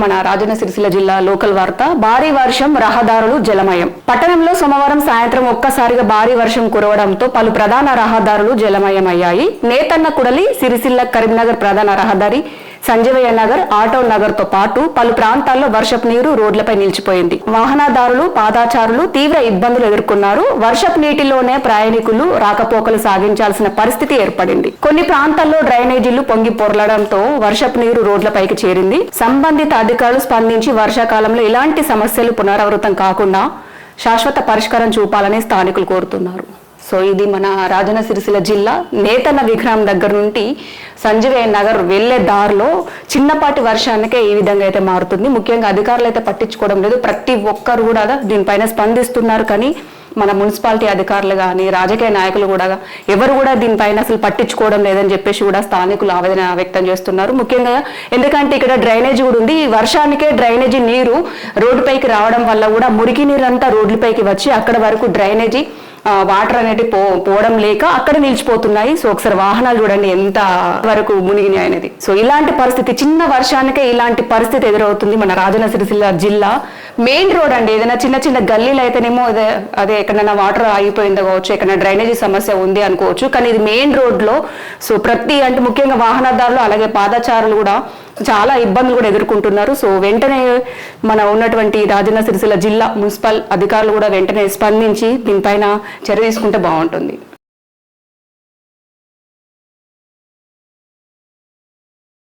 మన రాజన్న సిరిసిల్ల జిల్లా లోకల్ వార్త. భారీ వర్షం, రహదారులు జలమయం. పట్టణంలో సోమవారం సాయంత్రం ఒక్కసారిగా భారీ వర్షం కురవడంతో పలు ప్రధాన రహదారులు జలమయమయ్యాయి. నేతన్న కుడలి సిరిసిల్ల కరీంనగర్ ప్రధాన రహదారి, సంజీవయ్య నగర్, ఆటో నగర్ తో పాటు పలు ప్రాంతాల్లో వర్షపు నీరు రోడ్లపై నిలిచిపోయింది. వాహనదారులు, పాదాచారులు తీవ్ర ఇబ్బందులు ఎదుర్కొన్నారు. వర్షపు నీటిలోనే ప్రయాణికులు రాకపోకలు సాగించాల్సిన పరిస్థితి ఏర్పడింది. కొన్ని ప్రాంతాల్లో డ్రైనేజీలు పొంగి పొర్లడంతో వర్షపు నీరు రోడ్లపైకి చేరింది. సంబంధిత అధికారులు స్పందించి వర్షాకాలంలో ఇలాంటి సమస్యలు పునరావృతం కాకుండా శాశ్వత పరిష్కారం చూపాలని స్థానికులు కోరుతున్నారు. సో ఇది మన రాజన్న సిరిసిల్ల జిల్లా నేతన్న విగ్రహం దగ్గర నుండి సంజీవయ్య నగర్ వెళ్లే దారిలో చిన్నపాటి వర్షానికే ఈ విధంగా అయితే మారుతుంది. ముఖ్యంగా అధికారులు అయితే పట్టించుకోవడం లేదు. ప్రతి ఒక్కరు కూడా దీనిపైన స్పందిస్తున్నారు, కానీ మన మున్సిపాలిటీ అధికారులు కానీ రాజకీయ నాయకులు కూడా ఎవరు కూడా దీనిపైన అసలు పట్టించుకోవడం లేదని చెప్పేసి కూడా స్థానికులు ఆవేదన వ్యక్తం చేస్తున్నారు. ముఖ్యంగా ఎందుకంటే ఇక్కడ డ్రైనేజీ కూడా ఉంది. ఈ వర్షానికే డ్రైనేజీ నీరు రోడ్డుపైకి రావడం వల్ల కూడా మురికి నీరు అంతా రోడ్లపైకి వచ్చి అక్కడ వరకు డ్రైనేజీ వాటర్ అనేది పోవడం లేక అక్కడ నిలిచిపోతున్నాయి. సో ఒకసారి వాహనాలు చూడండి ఎంత వరకు మునిగినాయి అనేది. సో ఇలాంటి పరిస్థితి, చిన్న వర్షానికే ఇలాంటి పరిస్థితి ఎదురవుతుంది మన రాజన్న సిరిసిల్ల జిల్లా మెయిన్ రోడ్ అండి. ఏదైనా చిన్న చిన్న గల్లీలు అయితేనేమో అదే ఎక్కడైనా వాటర్ ఆగిపోయిందో కావచ్చు, ఎక్కడైనా డ్రైనేజీ సమస్య ఉంది అనుకోవచ్చు, కానీ ఇది మెయిన్ రోడ్ లో. సో అంటే ముఖ్యంగా వాహనదారులు అలాగే పాదచారులు కూడా చాలా ఇబ్బందులు కూడా ఎదుర్కొంటున్నారు. సో వెంటనే మన ఉన్నటువంటి రాజన్న సిరిసిల్ల జిల్లా మున్సిపల్ అధికారులు కూడా వెంటనే స్పందించి దీనిపైన చర్య తీసుకుంటే బాగుంటుంది.